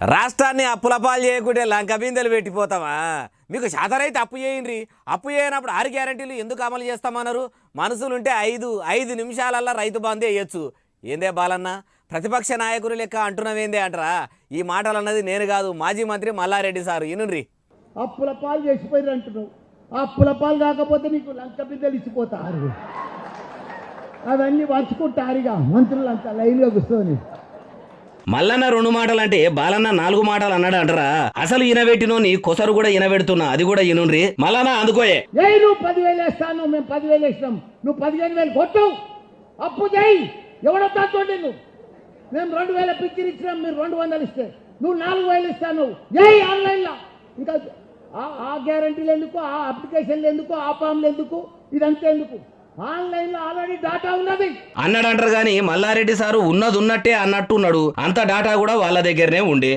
రాష్ట్రాన్ని అప్పులపాలు చేయకుంటే లంక బిందెలు పెట్టిపోతామా? మీకు శాతరైతే అప్పు చేయండి. అప్పు చేయనప్పుడు 6 గ్యారెంటీలు ఎందుకు అమలు చేస్తామన్నారు? మనసులుంటే 5 నిమిషాలల్లా రైతు బంధు వేయచ్చు. ఏందే బాలన్న, ప్రతిపక్ష నాయకులు లెక్క అంటున్నావేందే అంటారా? ఈ మాటలు అన్నది నేను కాదు, మాజీ మంత్రి మల్లారెడ్డి సారు. ఇనుండ్రి. అప్పుల పాలు చేసిపోయారు అంటున్నావు. అప్పుల పాలు కాకపోతే నీకు లంక బిడ్డలు ఇచ్చిపోతారు. అవన్నీ వంచుకుంటారుగా మంత్రులంతా లైన్లో కూర్చొని. మల్లన్న 2 మాటలు అంటే బాలన్న 4 మాటలు అన్నాడు అంటారా? అసలు ఈనబెట్టినోని కొసరు కూడా ఈనబెడుతున్నా, అది కూడా ఇనుండ్రి. మల్లన్న అందుకోయే. నువ్వు 10,000 వేస్తాను, మేము 10,000 వేసినాం, నువ్వు 15,000 కొట్టు, అప్పు చేయి. ఎవడొస్తా చూడండి. నువ్వు మేము 2,000 పిచ్చిని ఇచ్చినాం, మీరు 200 ఇస్తే నువ్వు 4,000 ఇస్తాను. ఆన్లైన్లో ఇంకా ఆ గ్యారంటీలు ఎందుకు, ఆ అప్లికేషన్లు ఎందుకు, ఆ ఫామ్లు ఎందుకు, ఇదంతా ఎందుకు? ఆన్లైన్ లో ఆల్రెడీ డాటా ఉన్నది అన్నాడు అంటారు. కానీ మల్లారెడ్డి సారు ఉన్నది ఉన్నట్టే అన్నట్టున్నాడు. అంత డాటా కూడా వాళ్ళ దగ్గరనే ఉండే.